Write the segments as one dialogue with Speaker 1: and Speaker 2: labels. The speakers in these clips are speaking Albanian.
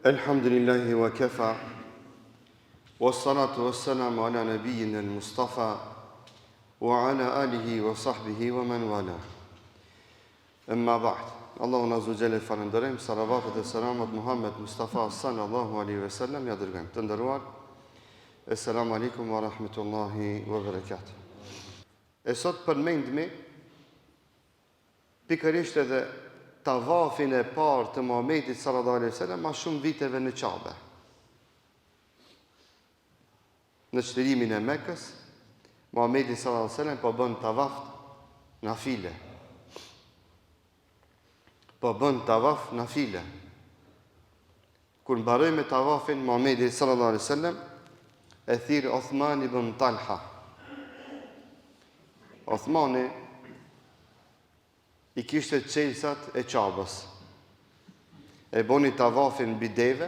Speaker 1: Elhamdulillahi wa kafa, wassalatu wassalamu ala nabiyyina al-Mustafa, wa ala alihi wa sahbihi wa man wala. Amma ba'd. Allahun azza jalla falenderojmë, salavatet e selamat Muhammed Mustafa sallallahu alaihi wasallam ja dërgojmë. Të nderuar, assalamu alaikum wa rahmatullahi wa barakatuh. E sot përmendmi pikërisht edhe tavafin e parë të Muhamedit sallallahu alaihi wasallam ma shumë viteve në Kabe. Në çlimin e Mekës, Muhamedi sallallahu alaihi wasallam po bën tavaf nafile. Po bën tavaf nafile. Kur mbaroi me tavafin, Muhamedi sallallahu alaihi wasallam e thirr Uthman ibn Talha. Uthmani i kishte çelësat e Qabës. E boni tavafin bideve,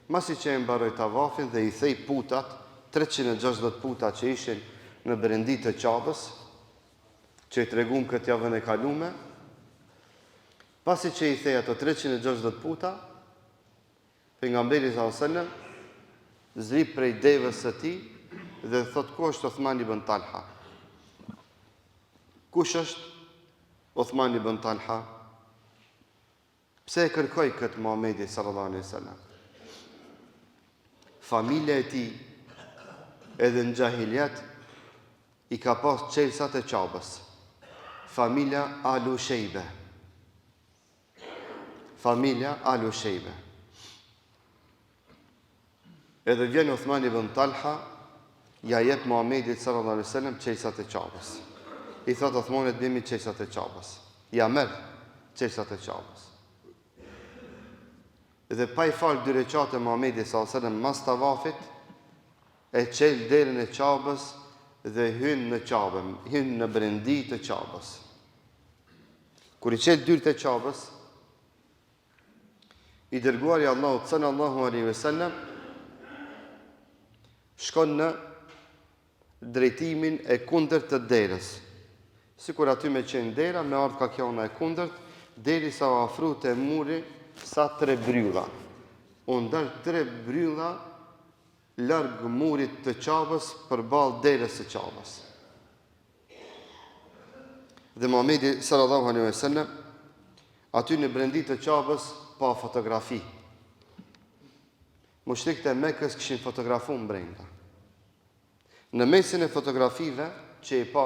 Speaker 1: masi që e mbaroi tavafin dhe i thej putat, 360 puta që ishin në brendit të Qabës, që i tregum këtë javën e kalume, pasi që i thej ato 360 puta, pejgamberi sallallahu alajhi wasallam zri prej devës së tij dhe thot: ku është Uthman ibn Talha? Kush është Uthman ibn Talha? Pse e kërkoi këtë Muhamedi sallallahu alaihi wasallam? Familja e tij edhe në xahiliat i ka pas çelësat e Qabës. Familja Alu Shejbe. Familja Alu Shejbe. Edhe vjen Uthman ibn Talha, ja jep Muhamedit sallallahu alaihi wasallam çelësat e Qabës. I thot Uthmanit: bëmi çelësat e Qabës. Ja merr çelësat e Qabës. Dhe pa i fal 2 rekate Muhamedi sallallahu alaihi wasallam mas tavafit, e çel derën e Qabës dhe hyn në Qabë, hyn në brendi të Qabës. Kur i çel dyert e Qabës, i dërguari i Allahut sallallahu alaihi wasallam shkon në drejtimin e kundërt të derës. Sikur aty me qenë dera, me ardhë ka kjona e kundërt, deri sa u afru të muri sa 3 brylla. Unë dal 3 brylla larg murit të Qabës përballë derës së Qabës. Dhe Muhamedi sallallahu alaihi wasallam aty në brendi të Qabës pa fotografi. Mushrikët e Mekës kishin fotografuar brenda. Në mesin e fotografive që i pa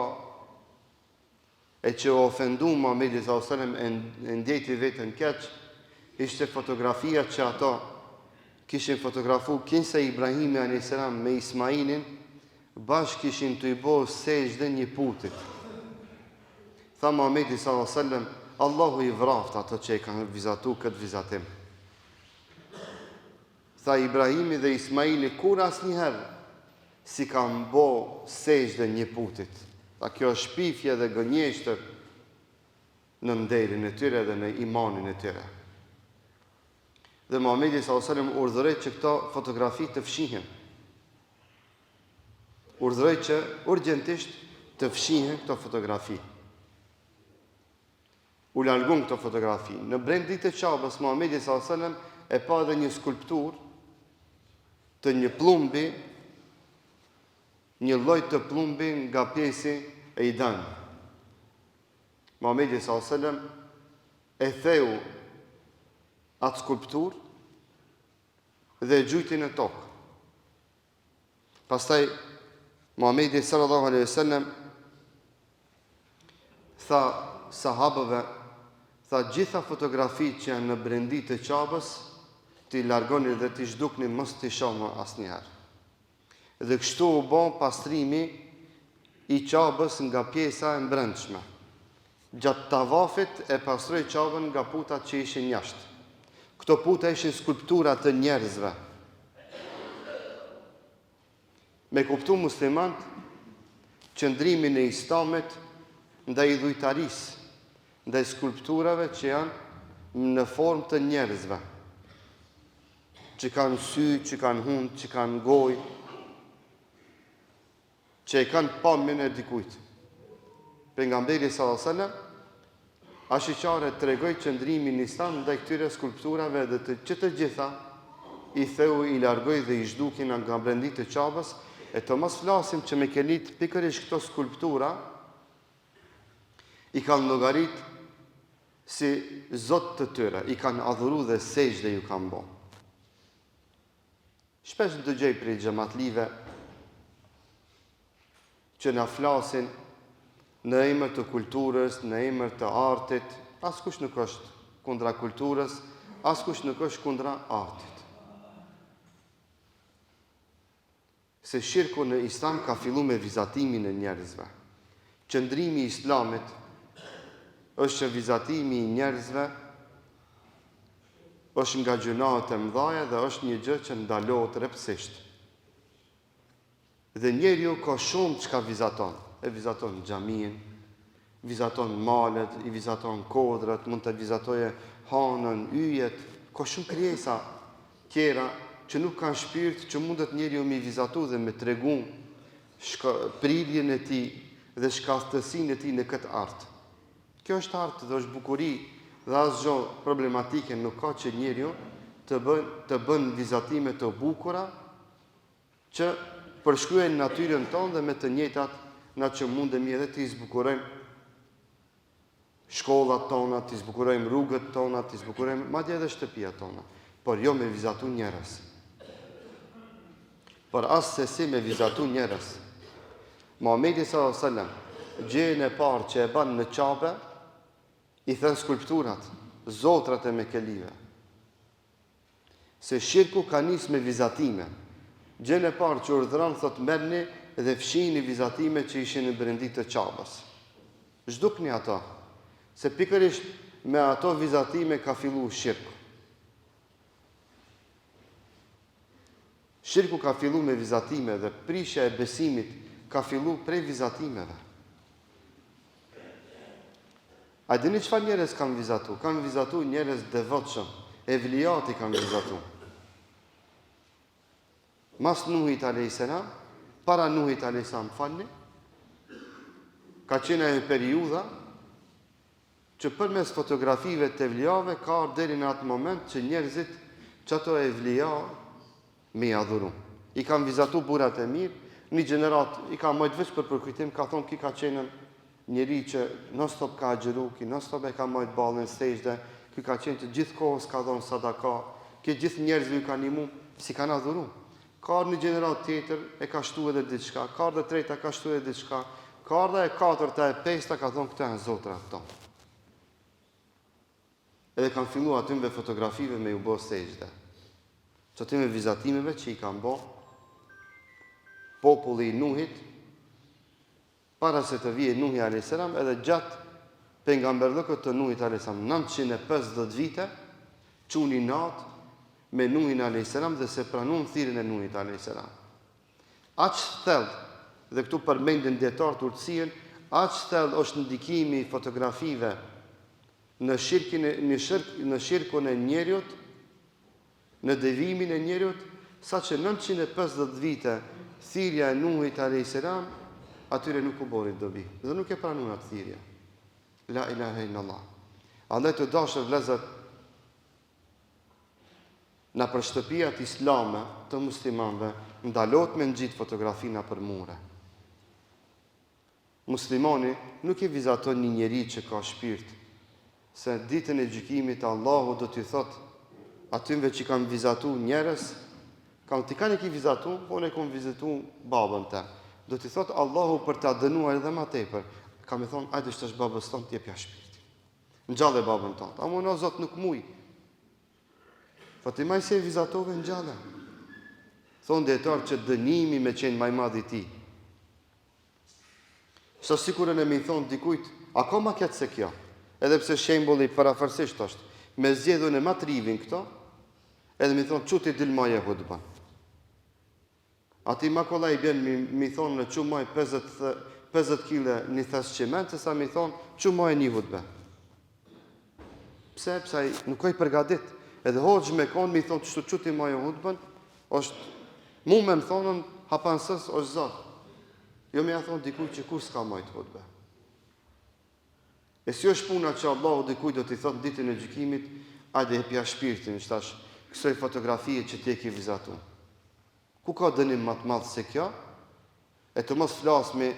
Speaker 1: e që ofendu Muhamedi sallallahu alaihi wasallam e ndjeti vetën keq, ishte fotografia që ato kishin fotografu kinsa Ibrahimi a.s. me Ismailin, bashkë kishin të i bo sejdë një putit. Tha Muhamedi sallallahu alaihi wasallam: Allahu i vraft ato që i kanë vizatu këtë vizatim. Tha Ibrahimi dhe Ismaili kur asnjëherë si kanë bo sejdë një putit. Tha kjo është shpifje dhe gënjeshtër në nderin e tyre dhe në imanin e tyre. Dhe Muhamedi sallallahu alaihi wasallam urdhëroi që këto fotografi të fshihen. Urdhëroi që urgjentisht të fshihen këto fotografi. U largun këto fotografi. Në brendit të Qabës, Muhamedi sallallahu alaihi wasallam e pa edhe një skulptur të një plumbi, një lloj të plumbi nga pjesi e idan. Muhamedi sallallahu alaihi wasallam e theu atë skulptur dhe e gjujti në tokë. Pastaj Muhamedi sallallahu alaihi wasallam tha sahabëve, tha gjitha fotografitë që janë në brendi të Qabës, t'i largoni dhe t'i zhdukni, mos t'i shohni asnjëherë. Dhe kështu u bë pastrimi i Qabës nga pjesa e mbrëmshme. Gjatë tavafit e pastroi Qabën nga putat që ishin jashtë. Këto puta ishin skulptura të njerëzve. Me kuptu muslimant qëndrimin e Islamit ndaj dhujtarisë, ndaj skulpturave që janë në formë të njerëzve, që kanë sy, që kanë hund, që kanë gojë, që e kanë pamjen e dikujt. Pejgamberi sallallahu alajhi wasallam Ashiqare tregoi qëndrimin në Islam ndaj këtyre skulpturave dhe që të gjitha i theu, i largoj dhe i zhdukin nga brendit të qabës, e të mos flasim që me kenit pikërisht këto skulptura, i kanë llogarit si zot të tyre, i kanë adhuru dhe sejdë ju kanë bo. Shpesh në dëgjoj prej xhamatlive që na flasin në emër të kulturës, në emër të artit, askush nuk është kundra kulturës, askush nuk është kundra artit. Se shirku në islam ka fillu me vizatimin e njerëzve. Qëndrimi i islamit është që vizatimi i njerëzve është nga gjunahet e mëdhaja dhe është një gjë që ndalohet rreptësisht. Dhe njeriu ka shumë çka vizaton. E vizaton xhamin, vizaton malet, i vizaton kodrat, mund të vizatoje hanën, yjet, ka shumë krijesa tjera që nuk kanë shpirt, që mundet njeriu me vizatu dhe me tregu prirjen e tij dhe shkallësinë e tij në këtë art. Kjo është art dhe është bukuri dhe asgjë problematike nuk ka që njeriu të bën vizatime të bukura që përshkruajnë natyrën tonë dhe me të njëjtat na që mundemi edhe të zbukurojmë shkollat tona, të zbukurojmë rrugët tona, të zbukurojmë madje edhe shtëpiat tona, por jo me vizatu njerëz. Por as se si me vizatu njerëz. Muhamedi sallallahu alaihi wasallam, gjën e parë që e ban në Qabe, i thënë skulpturat, zotrat e Mekelive. Se shirku ka nis me vizatime. Gjën e parë që urdhëron thot merrni dhe fshihni vizatime që ishin në brendit të Qabës. Zhdukni ato, se pikërisht me ato vizatime ka fillu shirku. Shirku ka fillu me vizatime dhe prishja e besimit ka fillu prej vizatimeve. A dini çfarë njerëz kanë vizatu? Kanë vizatu njerëz devotshëm, evlijati kanë vizatu. Mas Nuhit a.s., para Nuhit a.s. falni, ka qenë e periudha që përmes fotografive të evlijave ka ardhur deri në atë moment që njerëzit që ato evlija me i adhuru. I kanë vizatu burat e mirë, një gjenerat i ka mojtë veç për përkujtim, ka thonë ki ka qenë njeri që non stop ka agjeru, ki non stop e ka mojtë balën sejde, ki ka qenë të gjithë kohës ka dhonë sadaka, ki gjithë njerëzve ju ka nimu, si kanë adhuru. Ka ardhur një gjenerat tjetër e ka shtu edhe diçka, ka ardhur e treta ka shtu edhe diçka, ka ardhur e katërta e pesta ka thonë këta janë zotrat tonë. Edhe kanë fillu aty me fotografive me ju bo sejde. Që aty me vizatimeve që i kanë bo populli i Nuhit, para se të vijë Nuhi a.s. edhe gjatë pejgamberllëkut të Nuhit a.s. 950 vite, çuni natë me Nuhin a.s. dhe se pranuan thirrjen e Nuhit a.s. Aq thellë, dhe këtu përmendin dietar të urtësien, aq thellë është ndikimi i fotografive në shirkun e njerëzit, në devimin e njerëzit, saqë 950 vite thirrja e Nuhit a.s. atyre nuk u bori dobi dhe nuk e pranuan atë thirrje. La ilaha illallah. Andaj të dashur vëllezër, na për shtëpiat islame të muslimanëve ndalohet me ngjit fotografina për mure. Muslimani nuk i vizaton një njeri që ka shpirt, se ditën e gjykimit Allahu do t'i thot atyve që kanë vizatu njerëz, ti kanë ki vizatu, po ne kam vizatu babën te. Do t'i thot Allahu për ta dënuar edhe më tepër. Ka më thon, hajde shtash babës tonë t'jep ja shpirtin. Ngjallë babën tonë. Amo no Zot nuk muj. Fatimaj se vizatove ngjallë. Thon dietar që dënimi me qenë më i madh i tij. Sa sikurën e më thon dikujt, akoma këtë se kjo. Edhe pse shembulli parafërsisht është, me zgjedhjen e matrivin këto, edhe më thon çuti dilmaje hutban. Ati ma kolla i bjen mi thonë në qumaj 50 kile një thes qiment, se sa mi thonë qumaj një hutbe. Pse? Pse nuk oj përgadit. Edhe hoqë me konë mi thonë qështu quti majo hutben, është mu me më thonën hapansës është zotë. Jo me ja thonë dikuj që kur s'ka majtë hutbe. E si është puna që Allahu dikuj do t'i thotë ditën e gjykimit, ajde hepja shpirtin, shtash, kësoj fotografie që ti ke vizatu. Ku ka dënim më të madh se kjo? E të mos flasmi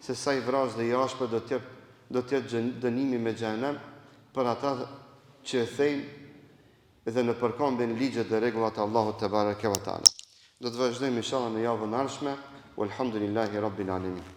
Speaker 1: se sa i vrasë dhe i ashpër do tjetë dënimi me xhenem për ata që e thejnë dhe në përkambin ligjet dhe rregullat e Allahut te bareke ve taala. Do të vazhdojmë inshallah në javën e ardhshme. Walhamdulillahi rabbil alamin.